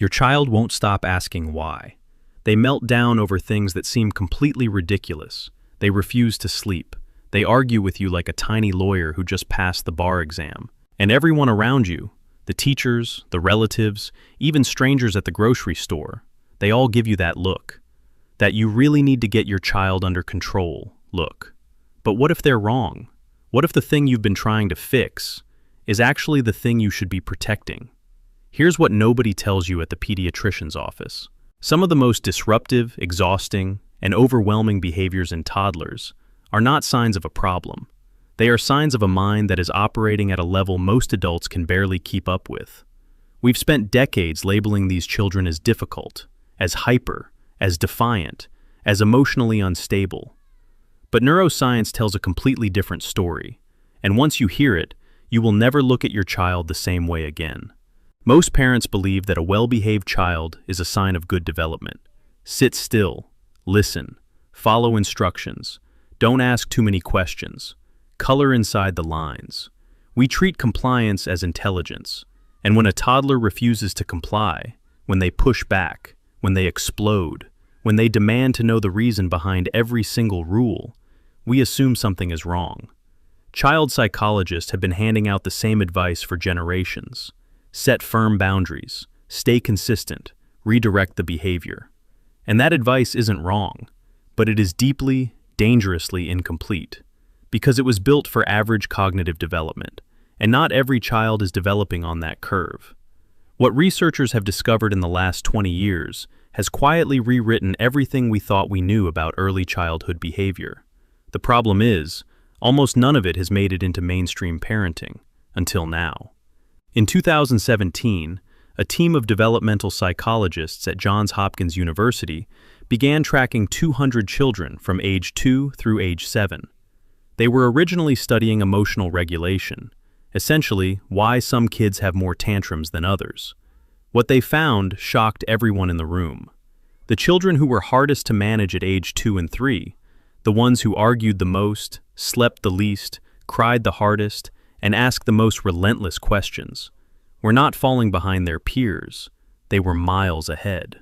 Your child won't stop asking why. They melt down over things that seem completely ridiculous. They refuse to sleep. They argue with you like a tiny lawyer who just passed the bar exam. And everyone around you, the teachers, the relatives, even strangers at the grocery store, they all give you that look. That you really need to get your child under control look. But what if they're wrong? What if the thing you've been trying to fix is actually the thing you should be protecting? Here's what nobody tells you at the pediatrician's office. Some of the most disruptive, exhausting, and overwhelming behaviors in toddlers are not signs of a problem. They are signs of a mind that is operating at a level most adults can barely keep up with. We've spent decades labeling these children as difficult, as hyper, as defiant, as emotionally unstable. But neuroscience tells a completely different story, and once you hear it, you will never look at your child the same way again. Most parents believe that a well-behaved child is a sign of good development. Sit still, listen, follow instructions, don't ask too many questions, color inside the lines. We treat compliance as intelligence, and when a toddler refuses to comply, when they push back, when they explode, when they demand to know the reason behind every single rule, we assume something is wrong. Child psychologists have been handing out the same advice for generations. Set firm boundaries, stay consistent, redirect the behavior. And that advice isn't wrong, but it is deeply, dangerously incomplete, because it was built for average cognitive development, and not every child is developing on that curve. What researchers have discovered in the last 20 years has quietly rewritten everything we thought we knew about early childhood behavior. The problem is, almost none of it has made it into mainstream parenting, until now. In 2017, a team of developmental psychologists at Johns Hopkins University began tracking 200 children from age 2 through age 7. They were originally studying emotional regulation, essentially why some kids have more tantrums than others. What they found shocked everyone in the room. The children who were hardest to manage at age 2 and 3, the ones who argued the most, slept the least, cried the hardest, and asked the most relentless questions, were not falling behind their peers. They were miles ahead.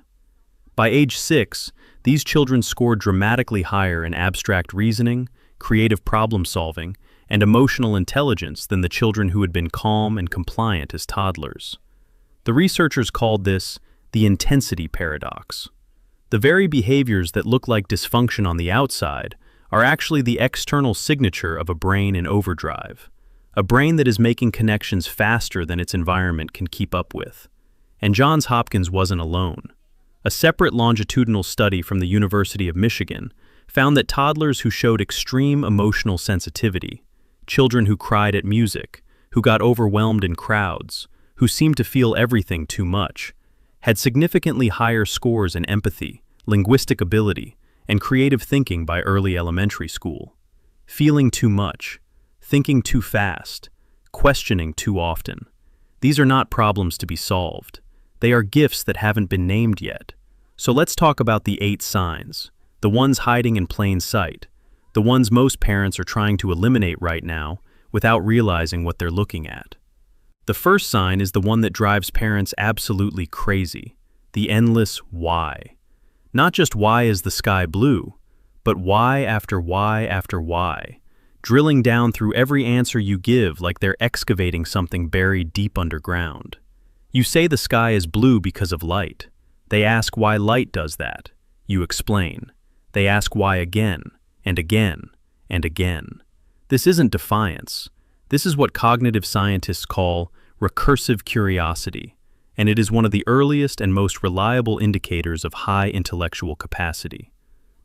By age 6, these children scored dramatically higher in abstract reasoning, creative problem-solving, and emotional intelligence than the children who had been calm and compliant as toddlers. The researchers called this the intensity paradox. The very behaviors that look like dysfunction on the outside are actually the external signature of a brain in overdrive. A brain that is making connections faster than its environment can keep up with. And Johns Hopkins wasn't alone. A separate longitudinal study from the University of Michigan found that toddlers who showed extreme emotional sensitivity, children who cried at music, who got overwhelmed in crowds, who seemed to feel everything too much, had significantly higher scores in empathy, linguistic ability, and creative thinking by early elementary school. Feeling too much, thinking too fast, questioning too often. These are not problems to be solved. They are gifts that haven't been named yet. So let's talk about the 8 signs, the ones hiding in plain sight, the ones most parents are trying to eliminate right now without realizing what they're looking at. The first sign is the one that drives parents absolutely crazy, the endless why. Not just why is the sky blue, but why after why after why. Drilling down through every answer you give like they're excavating something buried deep underground. You say the sky is blue because of light. They ask why light does that. You explain. They ask why again, and again, and again. This isn't defiance. This is what cognitive scientists call recursive curiosity, and it is one of the earliest and most reliable indicators of high intellectual capacity.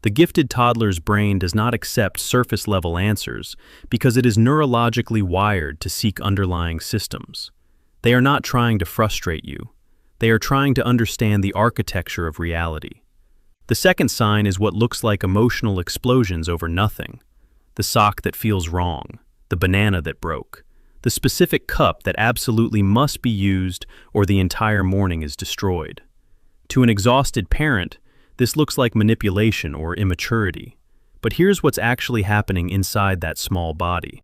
The gifted toddler's brain does not accept surface-level answers because it is neurologically wired to seek underlying systems. They are not trying to frustrate you. They are trying to understand the architecture of reality. The second sign is what looks like emotional explosions over nothing. The sock that feels wrong, the banana that broke, the specific cup that absolutely must be used or the entire morning is destroyed. To an exhausted parent, this looks like manipulation or immaturity. But here's what's actually happening inside that small body.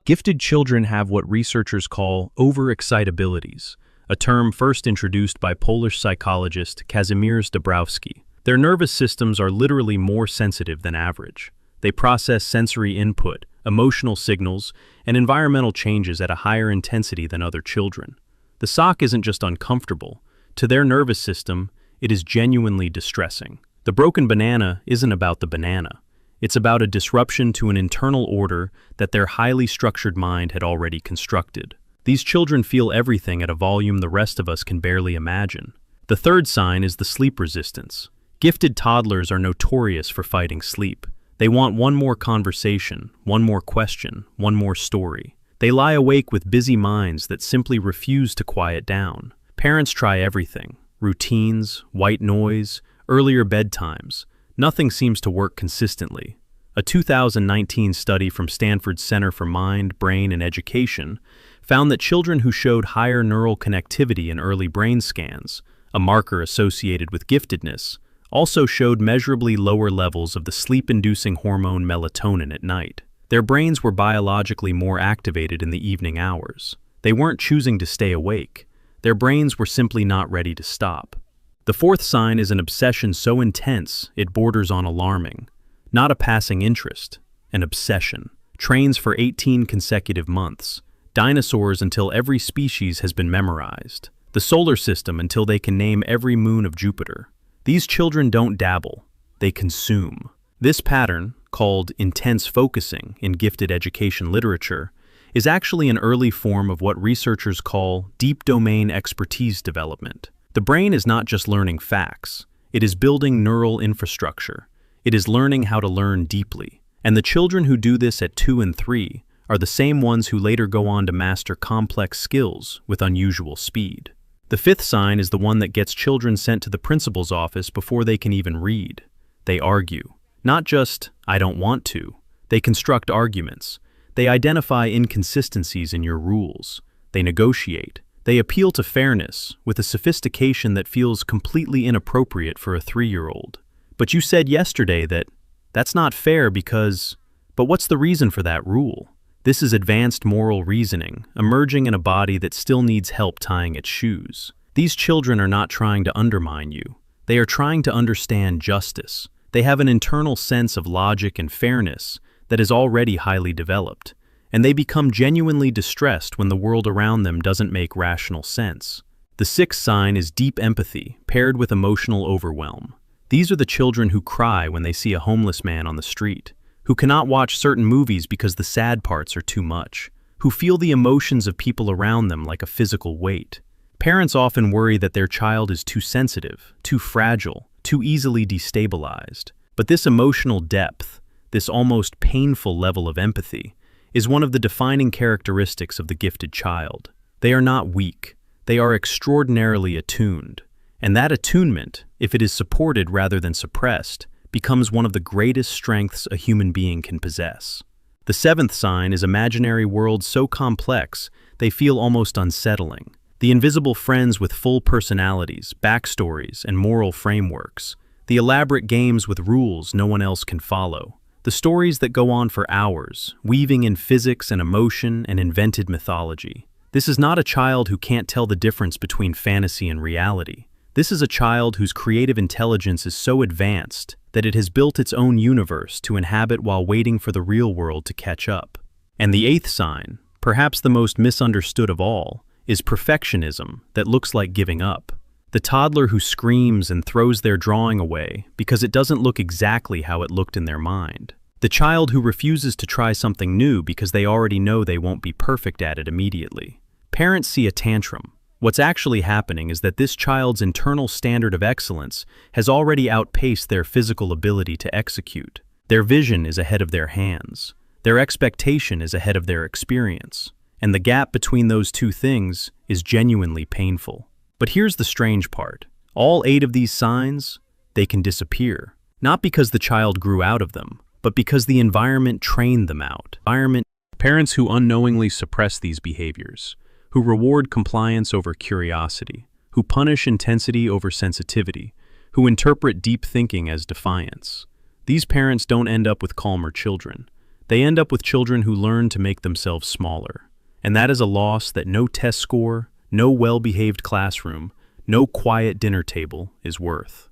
Gifted children have what researchers call overexcitabilities, a term first introduced by Polish psychologist Kazimierz Dabrowski. Their nervous systems are literally more sensitive than average. They process sensory input, emotional signals, and environmental changes at a higher intensity than other children. The shock isn't just uncomfortable. To their nervous system, it is genuinely distressing. The broken banana isn't about the banana. It's about a disruption to an internal order that their highly structured mind had already constructed. These children feel everything at a volume the rest of us can barely imagine. The third sign is the sleep resistance. Gifted toddlers are notorious for fighting sleep. They want one more conversation, one more question, one more story. They lie awake with busy minds that simply refuse to quiet down. Parents try everything: routines, white noise, earlier bedtimes. Nothing seems to work consistently. A 2019 study from Stanford's Center for Mind, Brain, and Education found that children who showed higher neural connectivity in early brain scans, a marker associated with giftedness, also showed measurably lower levels of the sleep-inducing hormone melatonin at night. Their brains were biologically more activated in the evening hours. They weren't choosing to stay awake. Their brains were simply not ready to stop. The fourth sign is an obsession so intense it borders on alarming. Not a passing interest, an obsession. Trains for 18 consecutive months. Dinosaurs until every species has been memorized. The solar system until they can name every moon of Jupiter. These children don't dabble, they consume. This pattern, called intense focusing in gifted education literature, is actually an early form of what researchers call deep domain expertise development. The brain is not just learning facts, it is building neural infrastructure. It is learning how to learn deeply. And the children who do this at 2 and 3 are the same ones who later go on to master complex skills with unusual speed. The fifth sign is the one that gets children sent to the principal's office before they can even read. They argue. Not just, "I don't want to." They construct arguments. They identify inconsistencies in your rules. They negotiate. They appeal to fairness with a sophistication that feels completely inappropriate for a 3-year-old. But you said yesterday that that's not fair because... But what's the reason for that rule? This is advanced moral reasoning, emerging in a body that still needs help tying its shoes. These children are not trying to undermine you. They are trying to understand justice. They have an internal sense of logic and fairness that is already highly developed, and they become genuinely distressed when the world around them doesn't make rational sense. The sixth sign is deep empathy, paired with emotional overwhelm. These are the children who cry when they see a homeless man on the street, who cannot watch certain movies because the sad parts are too much, who feel the emotions of people around them like a physical weight. Parents often worry that their child is too sensitive, too fragile, too easily destabilized. But this emotional depth, this almost painful level of empathy, is one of the defining characteristics of the gifted child. They are not weak, they are extraordinarily attuned. And that attunement, if it is supported rather than suppressed, becomes one of the greatest strengths a human being can possess. The seventh sign is imaginary worlds so complex they feel almost unsettling. The invisible friends with full personalities, backstories, and moral frameworks. The elaborate games with rules no one else can follow. The stories that go on for hours, weaving in physics and emotion and invented mythology. This is not a child who can't tell the difference between fantasy and reality. This is a child whose creative intelligence is so advanced that it has built its own universe to inhabit while waiting for the real world to catch up. And the eighth sign, perhaps the most misunderstood of all, is perfectionism that looks like giving up. The toddler who screams and throws their drawing away because it doesn't look exactly how it looked in their mind. The child who refuses to try something new because they already know they won't be perfect at it immediately. Parents see a tantrum. What's actually happening is that this child's internal standard of excellence has already outpaced their physical ability to execute. Their vision is ahead of their hands. Their expectation is ahead of their experience. And the gap between those two things is genuinely painful. But here's the strange part. All 8 of these signs, they can disappear. Not because the child grew out of them, but because the environment trained them out. Parents who unknowingly suppress these behaviors, who reward compliance over curiosity, who punish intensity over sensitivity, who interpret deep thinking as defiance. These parents don't end up with calmer children. They end up with children who learn to make themselves smaller. And that is a loss that no test score, no well-behaved classroom, no quiet dinner table is worth.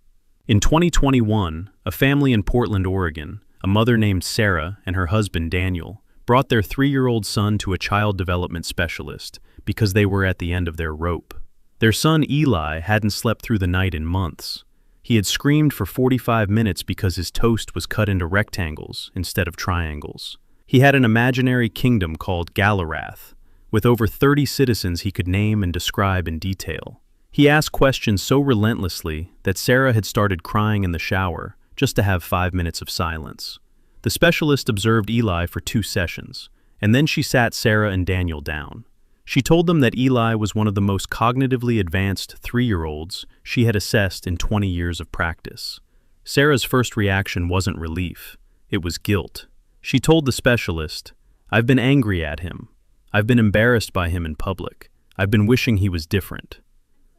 In 2021, a family in Portland, Oregon, a mother named Sarah and her husband Daniel, brought their 3-year-old son to a child development specialist because they were at the end of their rope. Their son Eli hadn't slept through the night in months. He had screamed for 45 minutes because his toast was cut into rectangles instead of triangles. He had an imaginary kingdom called Galarath, with over 30 citizens he could name and describe in detail. He asked questions so relentlessly that Sarah had started crying in the shower just to have 5 minutes of silence. The specialist observed Eli for 2 sessions, and then she sat Sarah and Daniel down. She told them that Eli was one of the most cognitively advanced 3-year-olds she had assessed in 20 years of practice. Sarah's first reaction wasn't relief, it was guilt. She told the specialist, "I've been angry at him. I've been embarrassed by him in public. I've been wishing he was different."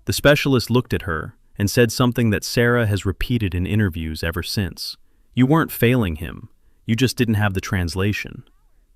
The specialist looked at her and said something that Sarah has repeated in interviews ever since. "You weren't failing him. You just didn't have the translation."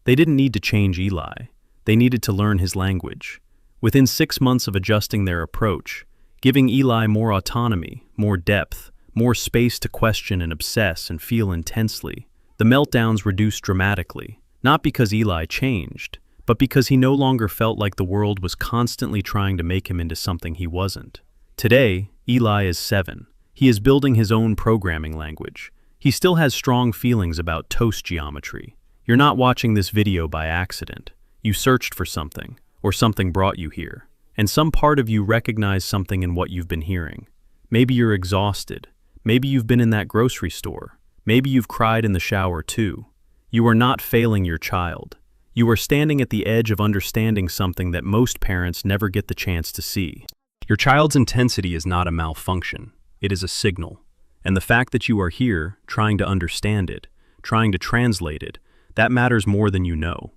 They didn't need to change Eli. They needed to learn his language. Within 6 months of adjusting their approach, giving Eli more autonomy, more depth, more space to question and obsess and feel intensely, the meltdowns reduced dramatically, not because Eli changed, but because he no longer felt like the world was constantly trying to make him into something he wasn't. Today, Eli is 7. He is building his own programming language. He still has strong feelings about toast geometry. You're not watching this video by accident. You searched for something, or something brought you here. And some part of you recognized something in what you've been hearing. Maybe you're exhausted. Maybe you've been in that grocery store. Maybe you've cried in the shower too. You are not failing your child. You are standing at the edge of understanding something that most parents never get the chance to see. Your child's intensity is not a malfunction. It is a signal. And the fact that you are here, trying to understand it, trying to translate it, that matters more than you know.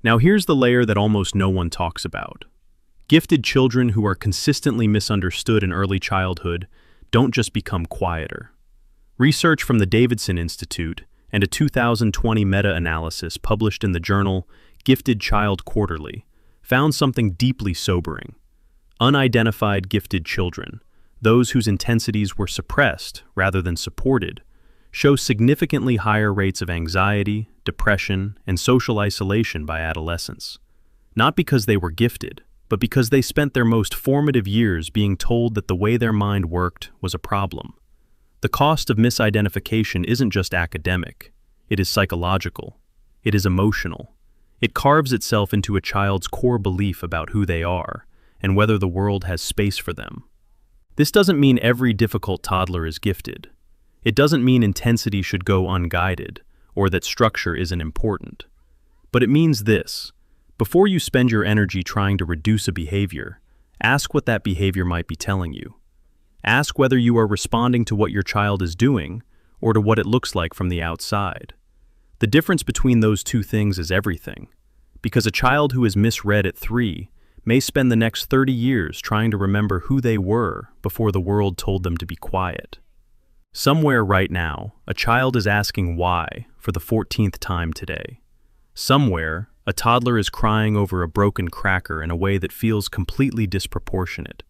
Now here's the layer that almost no one talks about. Gifted children who are consistently misunderstood in early childhood don't just become quieter. Research from the Davidson Institute and a 2020 meta-analysis published in the journal Gifted Child Quarterly found something deeply sobering. Unidentified gifted children, those whose intensities were suppressed rather than supported, show significantly higher rates of anxiety, depression, and social isolation by adolescence. Not because they were gifted, but because they spent their most formative years being told that the way their mind worked was a problem. The cost of misidentification isn't just academic, it is psychological, it is emotional. It carves itself into a child's core belief about who they are and whether the world has space for them. This doesn't mean every difficult toddler is gifted. It doesn't mean intensity should go unguided or that structure isn't important. But it means this: before you spend your energy trying to reduce a behavior, ask what that behavior might be telling you. Ask whether you are responding to what your child is doing or to what it looks like from the outside. The difference between those two things is everything, because a child who is misread at 3 may spend the next 30 years trying to remember who they were before the world told them to be quiet. Somewhere right now, a child is asking why for the 14th time today. Somewhere, a toddler is crying over a broken cracker in a way that feels completely disproportionate.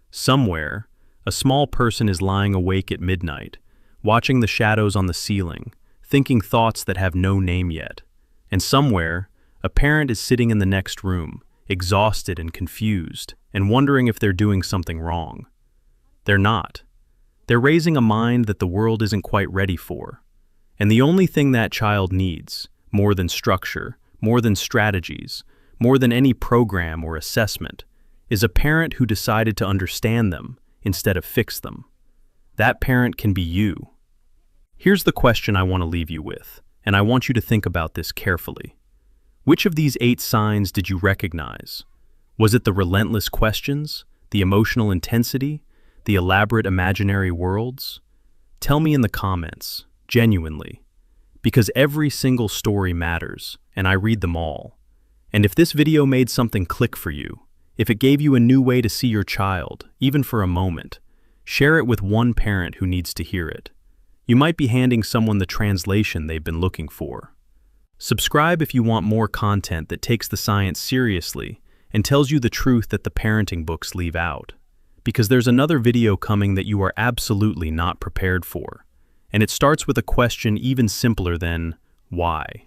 Somewhere, a small person is lying awake at midnight, watching the shadows on the ceiling, thinking thoughts that have no name yet. And somewhere, a parent is sitting in the next room, exhausted and confused, and wondering if they're doing something wrong. They're not. They're raising a mind that the world isn't quite ready for. And the only thing that child needs, more than structure, more than strategies, more than any program or assessment, is a parent who decided to understand them instead of fix them. That parent can be you. Here's the question I want to leave you with, and I want you to think about this carefully. Which of these 8 signs did you recognize? Was it the relentless questions, the emotional intensity, the elaborate imaginary worlds? Tell me in the comments, genuinely, because every single story matters, and I read them all. And if this video made something click for you, if it gave you a new way to see your child, even for a moment, share it with one parent who needs to hear it. You might be handing someone the translation they've been looking for. Subscribe if you want more content that takes the science seriously and tells you the truth that the parenting books leave out. Because there's another video coming that you are absolutely not prepared for. And it starts with a question even simpler than, why?